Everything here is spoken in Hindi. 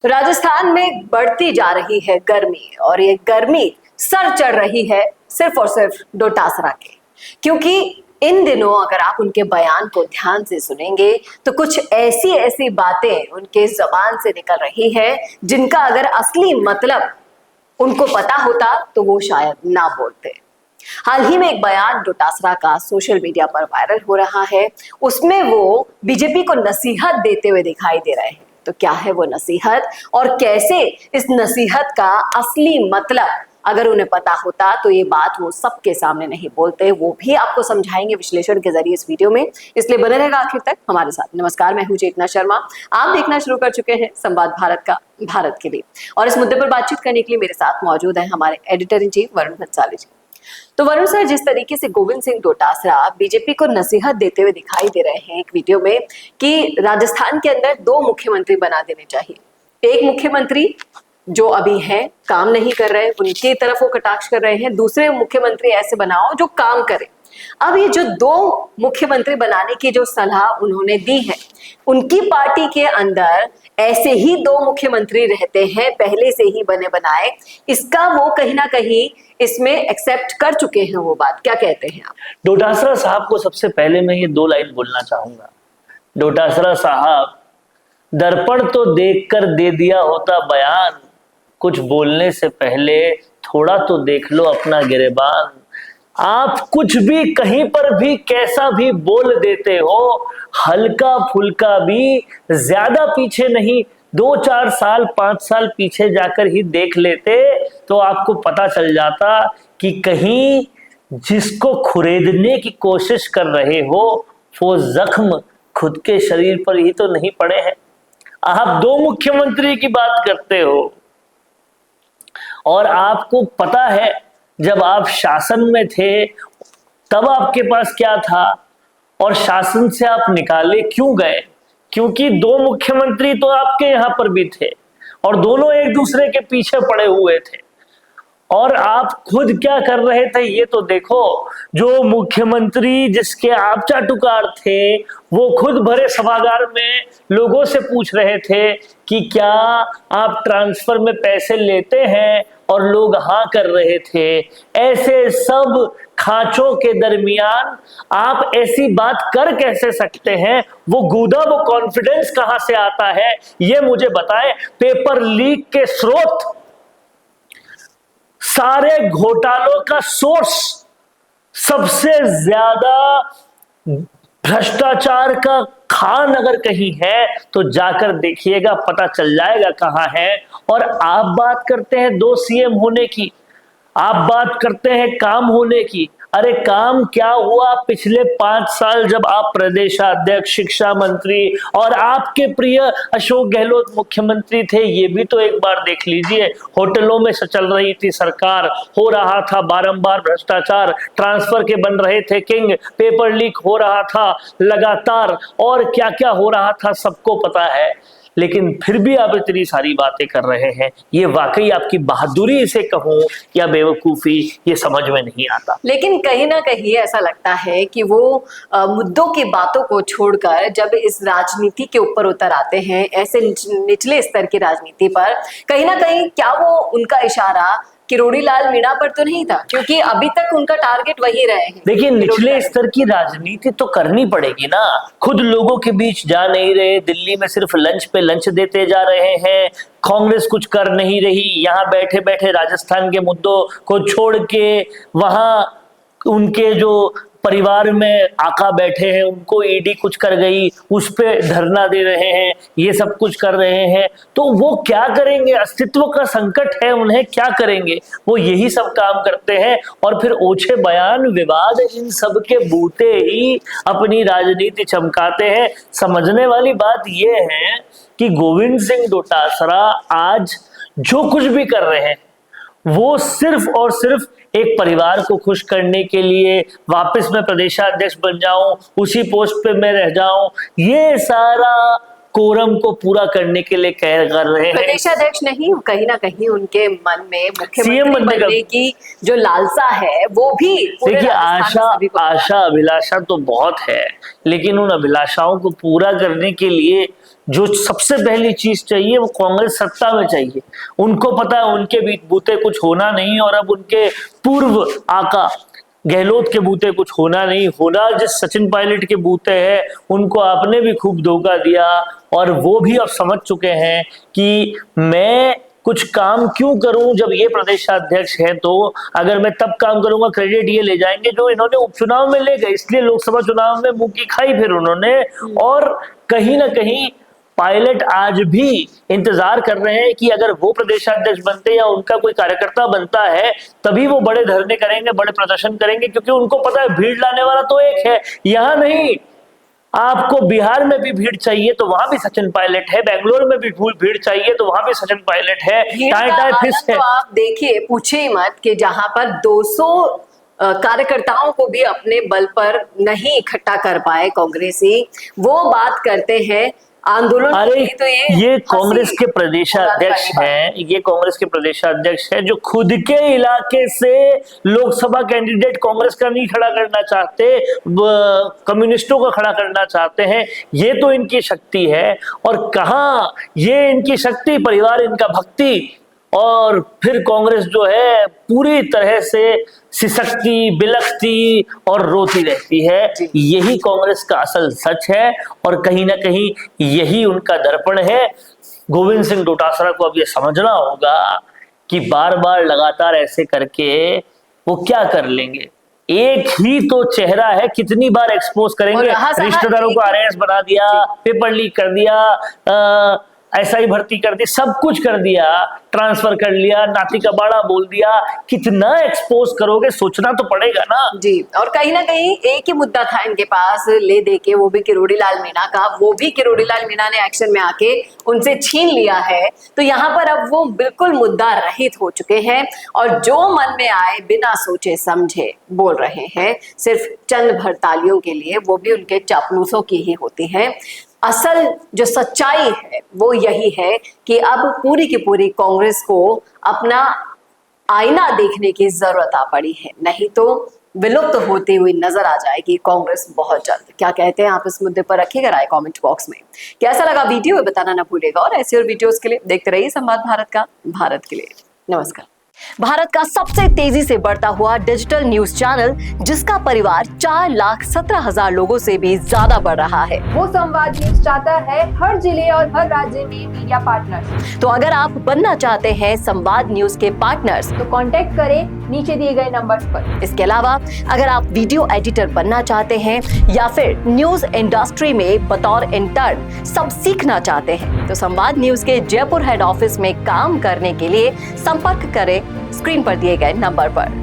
राजस्थान में बढ़ती जा रही है गर्मी और ये गर्मी सर चढ़ रही है सिर्फ और सिर्फ डोटासरा के। क्योंकि इन दिनों अगर आप उनके बयान को ध्यान से सुनेंगे तो कुछ ऐसी ऐसी बातें उनके जबान से निकल रही है जिनका अगर असली मतलब उनको पता होता तो वो शायद ना बोलते। हाल ही में एक बयान डोटासरा का सोशल मीडिया पर वायरल हो रहा है। उसमें वो बीजेपी को नसीहत देते हुए दिखाई दे रहे हैं। तो क्या है वो नसीहत और कैसे इस नसीहत का असली मतलब अगर उन्हें पता होता तो ये बात वो सबके सामने नहीं बोलते, वो भी आपको समझाएंगे विश्लेषण के जरिए इस वीडियो में। इसलिए बने रहेगा आखिर तक हमारे साथ। नमस्कार, मैं हूं चेतना शर्मा। आप देखना शुरू कर चुके हैं संवाद भारत का, भारत के लिए। और इस मुद्दे पर बातचीत करने के लिए मेरे साथ मौजूद है हमारे editor in chief Varun Bhansali ji. तो वरुण सर, जिस तरीके से गोविंद सिंह डोटासरा बीजेपी को नसीहत देते हुए दिखाई दे रहे हैं एक वीडियो में कि राजस्थान के अंदर 2 मुख्यमंत्री बना देने चाहिए। एक मुख्यमंत्री जो अभी हैं काम नहीं कर रहे, उनकी तरफ वो कटाक्ष कर रहे हैं। दूसरे मुख्यमंत्री ऐसे बनाओ जो काम करे। अब ये जो 2 मुख्यमंत्री बनाने की जो सलाह उन्होंने दी है, उनकी पार्टी के अंदर ऐसे ही 2 मुख्यमंत्री रहते हैं पहले से ही बने बनाए। इसका वो कहीं ना कहीं इसमें एक्सेप्ट कर चुके हैं वो बात। क्या कहते हैं आप? डोटासरा साहब को सबसे पहले मैं ये 2 लाइन बोलना चाहूंगा। डोटासरा साहब, दर्पण तो देखकर दे दिया होता बयान, कुछ बोलने से पहले थोड़ा तो देख लो अपना गिरेबान। आप कुछ भी कहीं पर भी कैसा भी बोल देते हो, हल्का फुल्का भी, ज्यादा पीछे नहीं, 2-4 साल 5 साल पीछे जाकर ही देख लेते तो आपको पता चल जाता कि कहीं जिसको खुरेदने की कोशिश कर रहे हो वो जख्म खुद के शरीर पर ही तो नहीं पड़े हैं। आप 2 मुख्यमंत्री की बात करते हो और आपको पता है जब आप शासन में थे तब आपके पास क्या था और शासन से आप निकाले क्यों गए। क्योंकि 2 मुख्यमंत्री तो आपके यहां पर भी थे और दोनों एक दूसरे के पीछे पड़े हुए थे। और आप खुद क्या कर रहे थे ये तो देखो। जो मुख्यमंत्री जिसके आप चाटुकार थे वो खुद भरे सभागार में लोगों से पूछ रहे थे कि क्या आप ट्रांसफर में पैसे लेते हैं, और लोग हाँ कर रहे थे। ऐसे सब खांचों के दरमियान आप ऐसी बात कर कैसे सकते हैं? वो गूदा, वो कॉन्फिडेंस कहां से आता है ये मुझे बताएं। पेपर लीक के स्रोत, सारे घोटालों का सोर्स, सबसे ज्यादा भ्रष्टाचार का खान अगर कहीं है तो जाकर देखिएगा, पता चल जाएगा कहां है। और आप बात करते हैं 2 सीएम होने की, आप बात करते हैं काम होने की। अरे काम क्या हुआ पिछले 5 साल जब आप प्रदेशाध्यक्ष, शिक्षा मंत्री और आपके प्रिय अशोक गहलोत मुख्यमंत्री थे? ये भी तो एक बार देख लीजिए। होटलों में चल रही थी सरकार, हो रहा था बारंबार भ्रष्टाचार, ट्रांसफर के बन रहे थे किंग, पेपर लीक हो रहा था लगातार, और क्या क्या हो रहा था सबको पता है। लेकिन फिर भी आप इतनी सारी बातें कर रहे हैं। ये वाकई आपकी बहादुरी इसे कहूं या बेवकूफी, ये समझ में नहीं आता। लेकिन कहीं ना कहीं ऐसा लगता है कि वो मुद्दों की बातों को छोड़कर जब इस राजनीति के ऊपर उतर आते हैं, ऐसे निचले स्तर की राजनीति पर, कहीं ना कहीं क्या वो उनका इशारा किरोड़ी लाल मीणा पर तो नहीं था? क्योंकि अभी तक उनका टारगेट वही रहे हैं। देखिए, निचले स्तर की राजनीति तो करनी पड़ेगी ना। खुद लोगों के बीच जा नहीं रहे, दिल्ली में सिर्फ लंच पे लंच देते जा रहे हैं। कांग्रेस कुछ कर नहीं रही, यहाँ बैठे बैठे राजस्थान के मुद्दों को छोड़ के वहां उनके जो परिवार में आका बैठे हैं उनको ईडी कुछ कर गई, उस पे धरना दे रहे हैं, ये सब कुछ कर रहे हैं। तो वो क्या करेंगे? अस्तित्व का संकट है उन्हें, क्या करेंगे? वो यही सब काम करते हैं और फिर ओछे बयान, विवाद, इन सब के बूते ही अपनी राजनीति चमकाते हैं। समझने वाली बात ये है कि गोविंद सिंह डोटासरा आज जो कुछ भी कर रहे हैं वो सिर्फ और सिर्फ एक परिवार को खुश करने के लिए, वापस मैं प्रदेशाध्यक्ष बन जाऊं, उसी पोस्ट पे मैं रह जाऊं, ये सारा कोरम को पूरा करने के लिए कर रहे हैं। प्रदेशाध्यक्ष नहीं, कहीं ना कहीं उनके मन में मुख्यमंत्री बनने की जो लालसा है वो भी। देखिए, आशा अभिलाषा तो बहुत है, लेकिन उन अभिलाषाओं को पूरा करने के लिए जो सबसे पहली चीज चाहिए वो कांग्रेस सत्ता में चाहिए। उनको पता है उनके बीच बूते कुछ होना नहीं, और अब उनके पूर्व आका गहलोत के बूते कुछ होना नहीं, होना जिस सचिन पायलट के बूते हैं उनको आपने भी खूब धोखा दिया, और वो भी अब समझ चुके हैं कि मैं कुछ काम क्यों करूं जब ये प्रदेशाध्यक्ष है, तो अगर मैं तब काम करूंगा क्रेडिट ये ले जाएंगे जो इन्होंने उपचुनाव में ले गए, इसलिए लोकसभा चुनाव में मुंह की खाई फिर उन्होंने। और कहीं ना कहीं पायलट आज भी इंतजार कर रहे हैं कि अगर वो प्रदेशाध्यक्ष बनते या उनका कोई कार्यकर्ता बनता है तभी वो बड़े धरने करेंगे, बड़े प्रदर्शन करेंगे, क्योंकि उनको पता है भीड़ लाने वाला तो एक है, यहां नहीं। आपको बिहार में भी भीड़ चाहिए तो वहां भी सचिन पायलट है, बेंगलोर में भी भीड़ चाहिए तो वहां भी सचिन पायलट है, टाई टाई फिश है। तो आप देखिए, पूछे मत कि जहां पर 200 कार्यकर्ताओं को भी अपने बल पर नहीं इकट्ठा कर पाए कांग्रेसी, वो बात करते हैं आंदोलन। अरे तो ये कांग्रेस के प्रदेशाध्यक्ष हैं, ये कांग्रेस के प्रदेशाध्यक्ष हैं जो खुद के इलाके से लोकसभा कैंडिडेट कांग्रेस का नहीं खड़ा करना चाहते, कम्युनिस्टों का खड़ा करना चाहते हैं। ये तो इनकी शक्ति है। और कहाँ ये इनकी शक्ति, परिवार इनका भक्ति, और फिर कांग्रेस जो है पूरी तरह से सिसकती, बिलखती और रोती रहती है। यही कांग्रेस का असल सच है, और कहीं ना कहीं यही उनका दर्पण है। गोविंद सिंह डोटासरा को अब ये समझना होगा कि बार बार लगातार ऐसे करके वो क्या कर लेंगे। एक ही तो चेहरा है, कितनी बार एक्सपोज करेंगे। रिश्तेदारों को आरएस बना दिया, पेपर लीक कर दिया, एसआई भर्ती कर दी, सब कुछ कर दिया, ट्रांसफर कर लिया, नाती का बाड़ा बोल दिया। कितना एक्सपोज करोगे, सोचना तो पड़ेगा ना जी। और कहीं ना कहीं एक ही मुद्दा था इनके पास ले दे के, वो भी किरोड़ी लाल मीणा का। वो भी किरोड़ी लाल मीणा ने एक्शन में आके उनसे छीन लिया है। तो यहाँ पर अब वो बिल्कुल मुद्दा रहित हो चुके हैं और जो मन में आए बिना सोचे समझे बोल रहे हैं, सिर्फ चंद भर तालियों के लिए, वो भी उनके चापलूसों की ही होती है। असल जो सच्चाई है वो यही है कि अब पूरी की पूरी कांग्रेस को अपना आईना देखने की जरूरत आ पड़ी है, नहीं तो विलुप्त होती हुई नजर आ जाएगी कांग्रेस बहुत जल्द। क्या कहते हैं आप इस मुद्दे पर? रखिएगा राय कमेंट बॉक्स में। कैसा लगा वीडियो बताना ना भूलिएगा, और ऐसे और वीडियोस के लिए देखते रहिए संवाद भारत का, भारत के लिए नमस्कार। भारत का सबसे तेजी से बढ़ता हुआ डिजिटल न्यूज चैनल, जिसका परिवार 4,17,000 लोगों से भी ज्यादा बढ़ रहा है, वो संवाद न्यूज चाहता है हर जिले और हर राज्य में मीडिया पार्टनर्स। तो अगर आप बनना चाहते हैं संवाद न्यूज के पार्टनर्स, तो कांटेक्ट करें नीचे दिए गए नंबर्स पर। इसके अलावा अगर आप वीडियो एडिटर बनना चाहते हैं या फिर न्यूज इंडस्ट्री में बतौर इंटर्न सब सीखना चाहते हैं, तो संवाद न्यूज के जयपुर हेड ऑफिस में काम करने के लिए संपर्क करें स्क्रीन पर दिए गए नंबर पर।